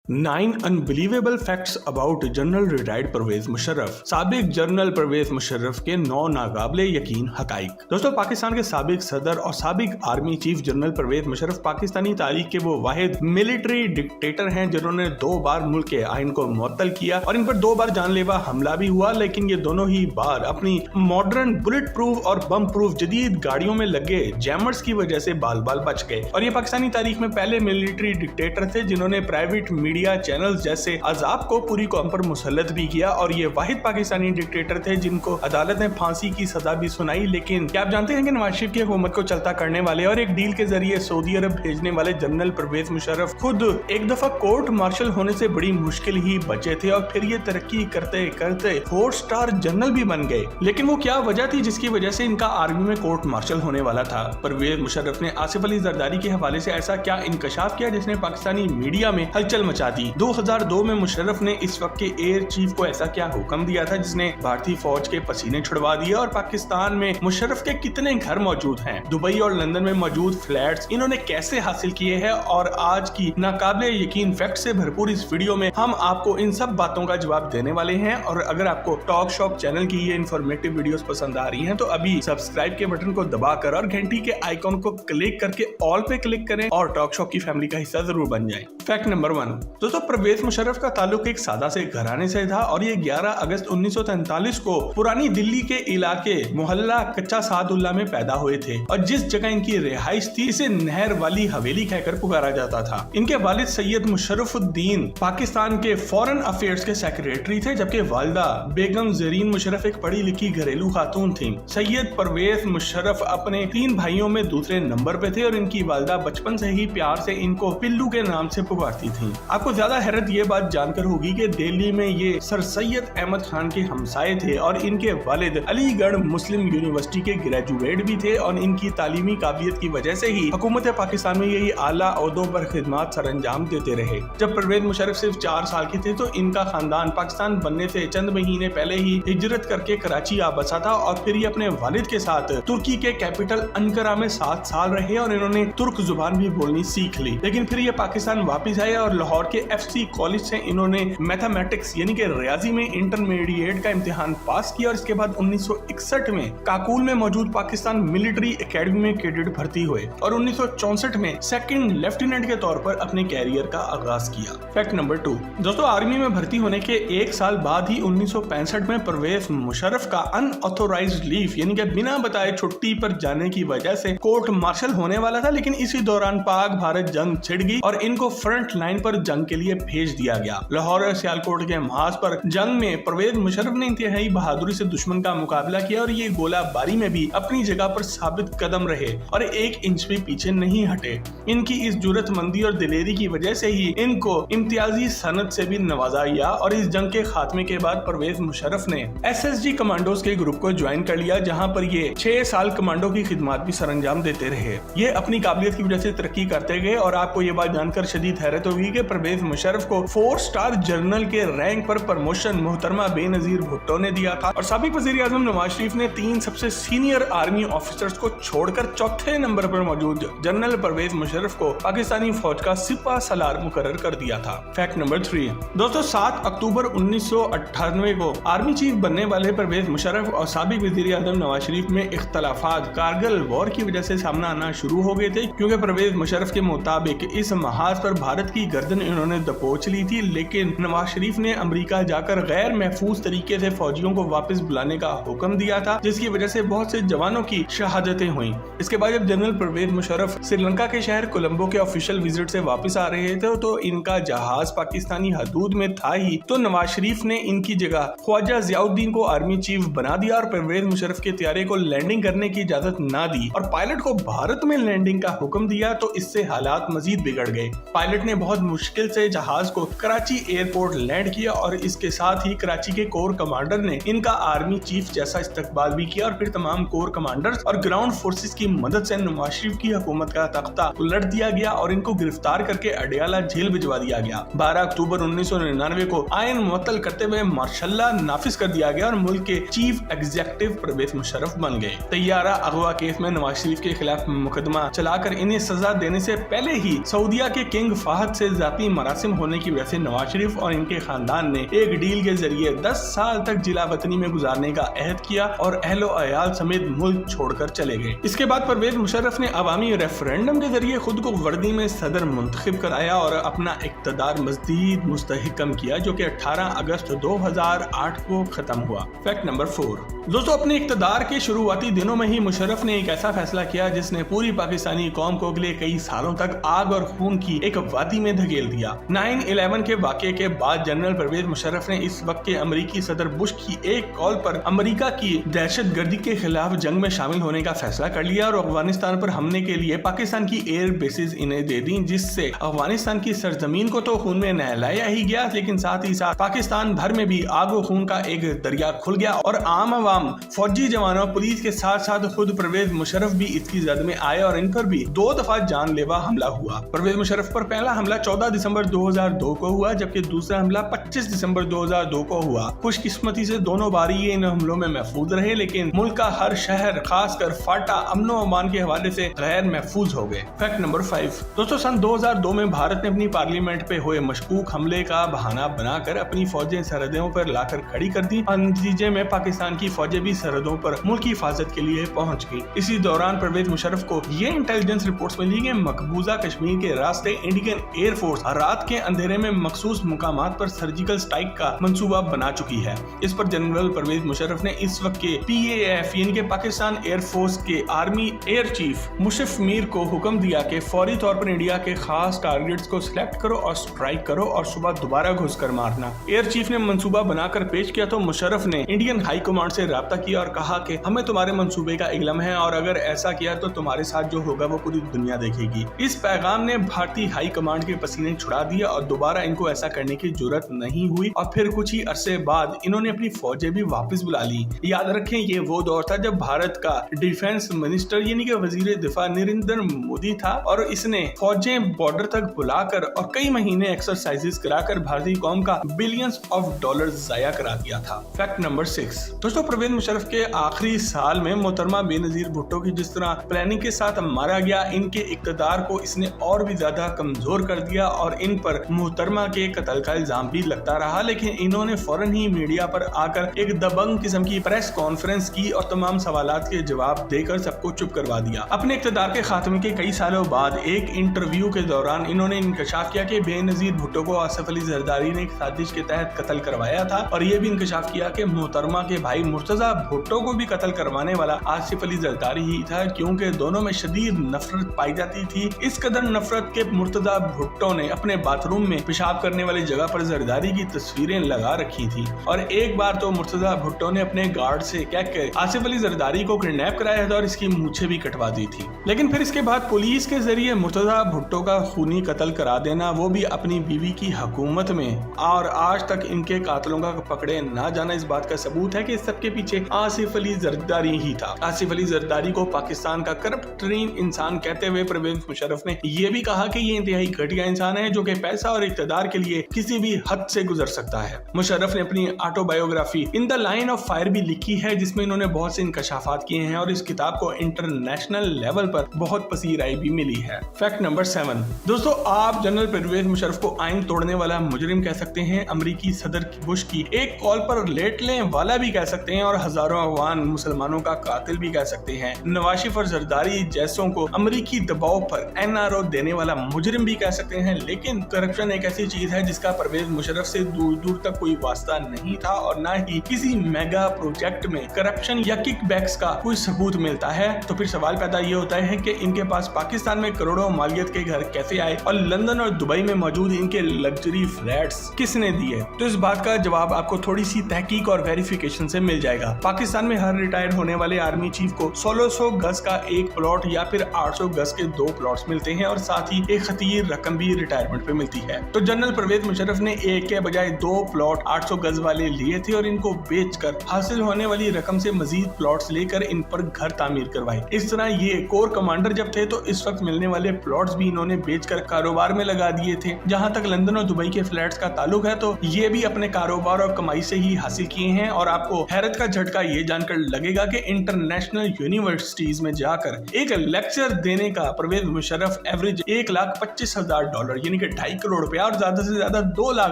9 unbelievable facts about general retired Pervez Musharraf. साबिक general Pervez Musharraf के 9 नाकाबिले यकीन हकाइक। दोस्तों, पाकिस्तान के साबिक सदर और साबिक army chief general Pervez Musharraf Pakistani तारीख के वो वाहिद मिलिट्री डिक्टेटर हैं जिन्होंने 2 बार मुल्क के आइन को मुअत्तल किया और इन पर 2 बार जानलेवा हमला भी हुआ, लेकिन ये दोनों ही बार अपनी मॉडर्न बुलेट प्रूफ और बम प्रूफ जदीद गाड़ियों में लगे जैमर्स की वजह से बाल बाल बच गए। और ये पाकिस्तानी तारीख में पहले मिलिट्री डिक्टेटर थे जिन्होंने प्राइवेट मीडिया चैनल्स जैसे अजाब को पूरी कौम पर मुसल्लत भी किया और ये वाहिद पाकिस्तानी डिक्टेटर थे जिनको अदालत ने फांसी की सजा भी सुनाई। लेकिन क्या आप जानते हैं कि नवाज शरीफ की हुकूमत को चलता करने वाले और एक डील के जरिए सऊदी अरब भेजने वाले जनरल परवेज मुशर्रफ खुद एक दफा कोर्ट मार्शल होने से बड़ी मुश्किल ही बचे थे और फिर ये तरक्की करते करते 4 स्टार जनरल भी बन गए। लेकिन वो क्या वजह थी जिसकी वजह से इनका आर्मी में कोर्ट मार्शल होने वाला था? परवेज मुशर्रफ ने आसिफ अली जरदारी के हवाले से ऐसा क्या इंकशाफ किया जिसने पाकिस्तानी मीडिया में हलचल मचा दी? 2002 में मुशर्रफ ने इस वक्त के एयर चीफ को ऐसा क्या हुक्म दिया था जिसने भारतीय फौज के पसीने छुड़वा दिए? और पाकिस्तान में मुशर्रफ के कितने घर मौजूद हैं? दुबई और लंदन में मौजूद फ्लैट्स इन्होंने कैसे हासिल किए हैं? और आज की नाकाबिले यकीन फैक्ट से भरपूर इस वीडियो में हम आपको इन सब बातों का जवाब देने वाले हैं। और अगर आपको टॉक शॉक चैनल की ये इन्फॉर्मेटिव वीडियोस पसंद आ रही हैं तो अभी सब्सक्राइब के बटन को दबाकर और घंटी के आइकॉन को क्लिक करके ऑल पे क्लिक करें और टॉक शॉक की फैमिली का हिस्सा जरूर बन जाएं। फैक्ट नंबर 1, दोस्तों, परवेज मुशर्रफ का ताल्लुक एक सादा से घराने से था और ये 11 अगस्त 1943 को पुरानी दिल्ली के इलाके मोहल्ला कच्चा सादुल्ला में पैदा हुए थे और जिस जगह इनकी रिहाइश थी इसे नहर वाली हवेली कहकर पुकारा जाता था। इनके वालिद सैयद मुशर्रफुद्दीन पाकिस्तान के फॉरेन अफेयर्स के सेक्रेटरी थे, जबकि वालिदा बेगम जरीन मुशर्रफ एक पढ़ी लिखी घरेलू खातून थी। सैयद परवेज मुशर्रफ अपने 3 भाइयों में दूसरे नंबर पे थे और इनकी वालिदा बचपन से ही प्यार से इनको पिल्लू के नाम से पुकारती थी। आपको ज्यादा हैरत ये बात जानकर होगी कि दिल्ली में ये सर सैयद अहमद खान के हमसाए थे और इनके वालिद अलीगढ़ मुस्लिम यूनिवर्सिटी के ग्रेजुएट भी थे और इनकी तालीमी काबिलियत की वजह से ही हुकूमत पाकिस्तान में यही आला ओहदों पर खिदमत सर अंजाम देते रहे। जब परवेज मुशर्रफ सिर्फ 4 साल के थे तो इनका खानदान पाकिस्तान बनने से चंद महीने पहले ही हिजरत करके कराची आ बसा था और फिर ये अपने वालिद के साथ तुर्की के कैपिटल अंकारा में 7 साल रहे और इन्होंने तुर्क जुबान भी बोलनी सीख ली। लेकिन फिर ये पाकिस्तान वापिस आए और लाहौर के FC कॉलेज से इन्होंने मैथमेटिक्स यानी कि रियाजी में इंटरमीडिएट का इम्तिहान पास किया और इसके बाद 1961 में काकुल में मौजूद पाकिस्तान मिलिट्री एकेडमी में कैडेट भर्ती हुए और 1964 में सेकंड लेफ्टिनेंट के तौर पर अपने कैरियर का आगाज किया। फैक्ट नंबर 2, दोस्तों, आर्मी में भर्ती होने के 1 साल बाद ही 1965 में परवेज मुशर्रफ का अनऑथोराइज्ड लीव यानी कि बिना बताए छुट्टी पर जाने की वजह से कोर्ट मार्शल होने वाला था। लेकिन इसी दौरान पाक भारत जंग छिड़ गई और इनको फ्रंट लाइन पर जंग के लिए भेज दिया गया। लाहौर और सियालकोट के महाज पर जंग में परवेज मुशर्रफ ने इंतहाई बहादुरी से दुश्मन का मुकाबला किया और ये गोलाबारी में भी अपनी जगह पर साबित कदम रहे और 1 इंच भी पीछे नहीं हटे। इनकी इस जुर्रतमंदी और दिलेरी की वजह से ही इनको इम्तियाजी सनद से भी नवाजा गया और इस जंग के खात्मे के बाद परवेज मुशर्रफ ने SSG कमांडोज के ग्रुप को ज्वाइन कर लिया, जहां पर ये 6 साल कमांडो की खिदमत भी सर अंजाम देते रहे। ये अपनी काबिलियत की वजह से तरक्की करते गए और आपको ये बात जानकर शदीद हैरत होगी कि परवेज मुशर्रफ को 4 स्टार जनरल के रैंक पर प्रमोशन मोहतरमा बेनजीर भुट्टो ने दिया था और साबिक वजीर आजम नवाज शरीफ ने 3 सबसे सीनियर आर्मी ऑफिसर्स को छोड़कर चौथे नंबर पर मौजूद जनरल परवेज मुशर्रफ को पाकिस्तानी फौज का सिपा सलार मुकर्रर कर दिया था। फैक्ट नंबर 3, दोस्तों, 7 अक्टूबर 1998 को आर्मी चीफ बनने वाले परवेज मुशर्रफ और साबिक वजीर आजम नवाज शरीफ में इख्तलाफात कारगिल वॉर की वजह से सामना आना शुरू हो गए थे, क्योंकि परवेज मुशर्रफ के मुताबिक इस महाज पर भारत की गर्दन इन्होंने दबोच ली थी। लेकिन नवाज शरीफ ने अमेरिका जाकर गैर महफूज तरीके से फौजियों को वापस बुलाने का हुक्म दिया था, जिसकी वजह से बहुत से जवानों की शहादतें हुई। इसके बाद जब जनरल परवेज मुशर्रफ श्रीलंका के शहर कोलंबो के ऑफिशियल विजिट से वापस आ रहे थे तो इनका जहाज पाकिस्तानी हदूद में था ही, तो नवाज शरीफ ने इनकी जगह ख्वाजा जियाउद्दीन को आर्मी चीफ बना दिया और परवेज मुशर्रफ के तैयारे को लैंडिंग करने की इजाजत ना दी और पायलट को भारत में लैंडिंग का हुक्म दिया। तो इससे हालात मजीद बिगड़ गए। पायलट ने बहुत मुश्किल से जहाज को कराची एयरपोर्ट लैंड किया और इसके साथ ही कराची के कोर कमांडर ने इनका आर्मी चीफ जैसा इस्तकबाल भी किया और फिर तमाम कोर कमांडर्स और ग्राउंड फोर्सेस की मदद से नवाज शरीफ की हुकूमत का तख्ता उलट दिया गया और इनको गिरफ्तार करके अडियाला जेल भिजवा दिया गया। 12 अक्टूबर 1999 को आयन मुअत्तल करते हुए मार्शल्ला नाफिज कर दिया गया और मुल्क के चीफ एग्जीक्यूटिव परवेज मुशर्रफ बन गए। तैयारा अगवा केस में नवाज शरीफ के खिलाफ मुकदमा चलाकर इन्हें सजा देने से पहले ही सऊदिया के किंग फाहद से जाती मरासिम होने की वजह से नवाज शरीफ और इनके खानदान ने एक डील के जरिए 10 साल तक जिला वतनी में गुजारने का अहद किया और अहलो अयाल समेत मुल्क छोड़कर चले गए। इसके बाद परवेज मुशर्रफ ने अवामी रेफरेंडम के जरिए खुद को वर्दी में सदर मुंतखब कराया और अपना इक्तदार मज़ीद मुस्तहकम किया, जो कि 18 अगस्त 2008 को खत्म हुआ। फैक्ट नंबर 4 दोस्तों, अपने इक्तदार के शुरुआती दिनों में ही मुशर्रफ ने एक ऐसा फैसला किया जिसने पूरी पाकिस्तानी कौम को अगले कई सालों तक आग और खून की एक वादी में धकेल दिया। 9/11 के वाक़े के बाद जनरल परवेज मुशर्रफ ने इस वक्त के अमेरिकी सदर बुश की एक कॉल पर अमेरिका की दहशतगर्दी के खिलाफ जंग में शामिल होने का फैसला कर लिया और अफगानिस्तान पर हमले के लिए पाकिस्तान की एयर बेसेस इन्हें दे दी, जिससे अफगानिस्तान की सरजमीन को तो खून में नहलाया ही गया, लेकिन साथ ही साथ पाकिस्तान भर में भी आग और खून का एक दरिया खुल गया और आम आवाम, फौजी जवानों, पुलिस के साथ साथ खुद परवेज मुशर्रफ भी इसकी जद में आए और इन पर भी 2 दफा जानलेवा हमला हुआ। परवेज मुशर्रफ पर पहला हमला 14 दिसंबर 2002 को हुआ, जबकि दूसरा हमला 25 दिसंबर 2002 को हुआ। खुशकिस्मती से दोनों बारी ये इन हमलों में महफूज रहे, लेकिन मुल्क का हर शहर खासकर फाटा अमन व अमान के हवाले से गैर महफूज हो गए। फैक्ट नंबर 5 दोस्तों, सन 2002 में भारत ने अपनी पार्लियामेंट पे हुए मशकूक हमले का बहाना बनाकर अपनी फौजें सरहदों पर लाकर खड़ी कर दी और नतीजे में पाकिस्तान की फौजें भी सरहदों पर मुल्क की हिफाजत के लिए पहुंच गई। इसी दौरान परवेज मुशर्रफ को ये इंटेलिजेंस रिपोर्ट्स मिली कि मकबूजा कश्मीर के रास्ते इंडियन एयरफोर्स रात के अंधेरे में मखसूस मुकामात पर सर्जिकल स्ट्राइक का मंसूबा बना चुकी है। इस पर जनरल परवेज मुशर्रफ ने इस वक्त के PAF यानी कि पाकिस्तान एयरफोर्स के army air chief Musharraf Mir को हुक्म दिया कि फौरी तौर पर इंडिया के खास टारगेट्स को सिलेक्ट करो और स्ट्राइक करो और सुबह दोबारा घुसकर मारना। एयर चीफ ने मंसूबा बनाकर पेश किया तो मुशर्रफ ने इंडियन हाई कमांड से राब्ता किया और कहा कि हमें तुम्हारे मंसूबे का इल्म है और अगर ऐसा किया तो तुम्हारे साथ जो होगा वो पूरी दुनिया देखेगी। इस पैगाम ने भारतीय हाई कमांड के पसीने छुड़ा दिए और दोबारा इनको ऐसा करने की जरूरत नहीं हुई और फिर कुछ ही अरसे बाद इन्होंने अपनी फौजें भी वापस बुला ली। याद रखें, ये वो दौर था जब भारत का डिफेंस मिनिस्टर यानी कि वजीर दिफा नरेंद्र मोदी था और इसने फौजें बॉर्डर तक बुलाकर और कई महीने एक्सरसाइजेस कराकर भारतीय कौम का बिलियंस ऑफ डॉलर्स जाया करा दिया था। फैक्ट नंबर 6 दोस्तों, परवेज मुशर्रफ के आखिरी साल में मोहतरमा बेनजीर भुट्टो की जिस तरह प्लानिंग के साथ मारा गया, इनके इक्तदार को इसने और भी ज्यादा कमजोर कर दिया और इन पर मोहतरमा के कत्ल का इल्जाम भी लगता रहा, लेकिन इन्होंने फौरन ही मीडिया पर आकर एक दबंग किस्म की प्रेस कॉन्फ्रेंस की और तमाम सवालात के जवाब देकर सबको चुप करवा दिया। अपने इक्तदार के खात्मे के कई सालों बाद एक इंटरव्यू के दौरान इन्होंने इंकशाफ किया कि बेनजीर भुट्टो को आसिफ अली जरदारी ने एक साजिश के तहत कत्ल करवाया था और ये भी इंकशाफ किया कि मोहतरमा के भाई मुर्तजा भुट्टो को भी कत्ल करवाने वाला आसिफ अली जरदारी ही था, क्योंकि दोनों में शदीद नफरत पाई जाती थी। इस कदर नफरत के मुर्तजा भुट्टो ने अपने बाथरूम में पेशाब करने वाली जगह पर जरदारी की तस्वीरें लगा रखी थी और एक बार तो मुर्तजा भुट्टो ने अपने गार्ड से कहकर आसिफ अली जरदारी को किडनैप कराया था और इसकी मूछें भी कटवा दी थी। लेकिन फिर इसके बाद पुलिस के जरिए मुर्तजा भुट्टो का खूनी कत्ल करा देना, वो भी अपनी बीवी की हुकूमत में, और आज तक इनके कातलों का पकड़े ना जाना इस बात का सबूत है कि इस सबके पीछे आसिफ अली जरदारी ही था। आसिफ अली जरदारी को पाकिस्तान का करप्ट तरीन इंसान कहते हुए परवेज मुशर्रफ ने यह भी कहा कि ये इंतहाई घटिया इंसान है जो कि पैसा और इक्तदार के लिए किसी भी हद से गुजर सकता है। मुशर्रफ ने अपनी autobiography in the line of fire भी लिखी है, जिसमें इन्होंने बहुत से इंकशाफात किए हैं और इस किताब को इंटरनेशनल लेवल पर बहुत पसीराई भी मिली है। फैक्ट नंबर 7 दोस्तों, आप जनरल परवेज मुशर्रफ को आइन तोड़ने वाला मुजरिम कह सकते हैं, अमेरिकी सदर बुश की एक कॉल पर लेटने वाला भी कह सकते हैं और हजारों अफगान मुसलमानों का कातिल भी कह सकते हैं। नवाज शरीफ और जरदारी जैसों को अमेरिकी दबाव पर NRO देने वाला मुजरिम भी कह सकते हैं। लेकिन करप्शन एक ऐसी चीज है जिसका परवेज मुशर्रफ से दूर दूर तक कोई वास्ता नहीं था और न ही किसी मेगा प्रोजेक्ट में करप्शन या किकबैक्स का कोई सबूत मिलता है। तो फिर सवाल पैदा ये होता है कि इनके पास पाकिस्तान में करोड़ों मालियत के घर कैसे आए और लंदन और दुबई में मौजूद इनके लग्जरी फ्लैट्स किसने दिए? तो इस बात का जवाब आपको थोड़ी सी तहकीक और वेरिफिकेशन से मिल जाएगा। पाकिस्तान में हर रिटायर्ड होने वाले आर्मी चीफ को 1600 गज का एक प्लॉट या फिर 800 गज के 2 प्लॉट्स मिलते हैं और साथ ही एक खतीर रकम भी रिटायरमेंट पे मिलती है। तो जनरल परवेज मुशर्रफ ने एक के बजाय 2 प्लॉट 800 गज वाले लिए थे और इनको बेचकर हासिल होने वाली रकम से मजीद प्लॉट्स लेकर इन पर घर तामीर करवाए। इस तरह ये कोर कमांडर जब थे तो इस वक्त मिलने वाले प्लॉट्स भी इन्होंने बेचकर कारोबार में लगा दिए थे। जहां तक लंदन और दुबई के फ्लैट्स का ताल्लुक है तो ये भी अपने कारोबार और कमाई से ही हासिल किए हैं। और आपको हैरत का झटका ये जानकर लगेगा कि इंटरनेशनल यूनिवर्सिटीज में जाकर एक लेक्चर देने का परवेज मुशर्रफ एवरेज $1,25,000 यानी यानी कि 2.5 करोड़ रुपया और ज्यादा से ज्यादा $2 लाख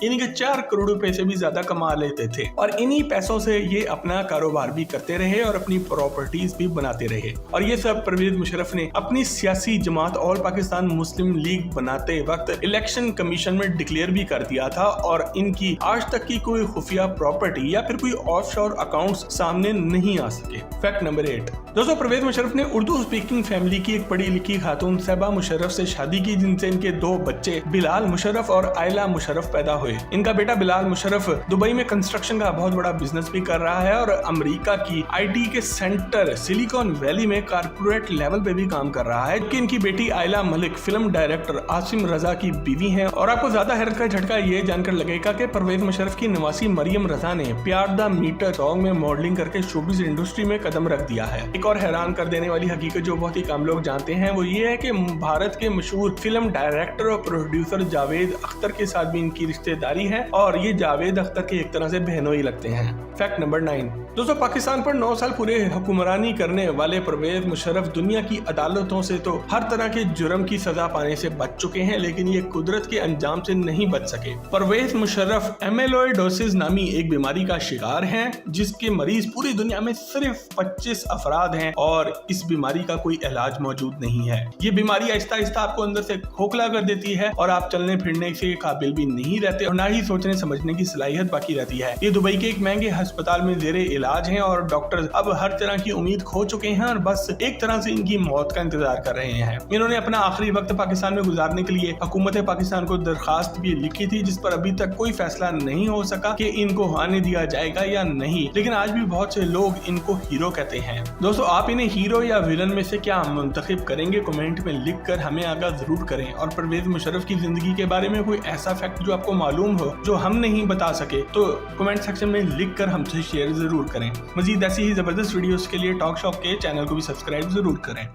यानी कि 4 करोड़ रुपए से भी ज्यादा कमा लेते थे और इन्हीं पैसों से ये अपना कारोबार भी करते रहे और अपनी प्रॉपर्टीज भी बनाते रहे। और ये सब परवेज मुशर्रफ ने अपनी सियासी जमात ऑल पाकिस्तान मुस्लिम लीग बनाते वक्त इलेक्शन कमीशन में डिक्लेयर भी कर दिया था और इनकी आज तक की कोई खुफिया प्रॉपर्टी या फिर कोई ऑफशोर अकाउंट्स सामने नहीं आ सके। फैक्ट नंबर 8 दोस्तों, परवेज मुशर्रफ ने उर्दू स्पीकिंग फैमिली की एक पढ़ी लिखी खातून सहबा मुशर्रफ से शादी की, जिनसे इनके 2 बच्चे बिलाल मुशर्रफ और आयला मुशर्रफ पैदा हुए। इनका बेटा बिलाल मुशर्रफ दुबई में कंस्ट्रक्शन का बहुत बड़ा बिजनेस भी कर रहा है और अमेरिका की आईटी के सेंटर सिलिकॉन वैली में कारपोरेट लेवल पे भी काम कर रहा है। कि इनकी बेटी आयला मलिक फिल्म डायरेक्टर आसिम रजा की बीवी हैं। और आपको ज्यादा हैरत का झटका ये जानकर लगेगा कि परवेज मुशर्रफ की नवासी मरियम रजा ने प्यार द मीटर सॉन्ग में मॉडलिंग करके शोबिज इंडस्ट्री में कदम रख दिया है। एक और हैरान कर देने वाली हकीकत जो बहुत ही कम लोग जानते हैं वो ये है कि भारत के मशहूर फिल्म डायरेक्टर और प्रोड्यूसर जावेद अख्तर के साथ भी इनकी रिश्तेदारी है और ये जावेद अख्तर के एक तरह से बहनोई लगते हैं। फैक्ट नंबर 9 दोस्तों, पाकिस्तान पर 9 साल पूरे हुक्मरानी करने वाले परवेज मुशर्रफ दुनिया की अदालतों से तो हर तरह के जुर्म की सजा पाने से बच चुके हैं, लेकिन ये कुदरत के अंजाम से नहीं बच सके। परवेज मुशर्रफ एमेलोइडोसिस नामी एक बीमारी का शिकार हैं, जिसके मरीज पूरी दुनिया में सिर्फ 25 अफराद हैं और इस बीमारी का कोई इलाज मौजूद नहीं है। ये बीमारी आहिस्ता आहिस्ता आपको अंदर से खोखला कर देती है और आप चलने फिरने के काबिल भी नहीं रहते और ना ही सोचने समझने की सलाहियत बाकी रहती है। ये दुबई के एक महंगे अस्पताल में जेरे इलाज हैं और डॉक्टर अब हर तरह की उम्मीद खो चुके हैं और बस एक तरह से इनकी मौत का इंतजार कर रहे हैं। इन्होंने अपना आखिरी वक्त पाकिस्तान में गुजारने के लिए हुकूमत पाकिस्तान को दरखास्त भी लिखी थी, जिस पर अभी तक कोई फैसला नहीं हो सका कि इनको आने दिया जाएगा या नहीं, लेकिन आज भी बहुत से लोग इनको हीरो कहते हैं। दोस्तों, आप इन्हें हीरो या विलन में से क्या मुंतखब करेंगे, कमेंट में लिख कर हमें आगाह जरूर करें। और परवेज मुशर्रफ की जिंदगी के बारे में कोई ऐसा फैक्ट जो आपको मालूम हो जो हम नहीं बता सके तो कमेंट सेक्शन में लिख कर हमसे शेयर जरूर करें। मजीद ऐसी ही जबरदस्त वीडियोस के लिए टॉक शॉप के चैनल को भी सब्सक्राइब जरूर करें।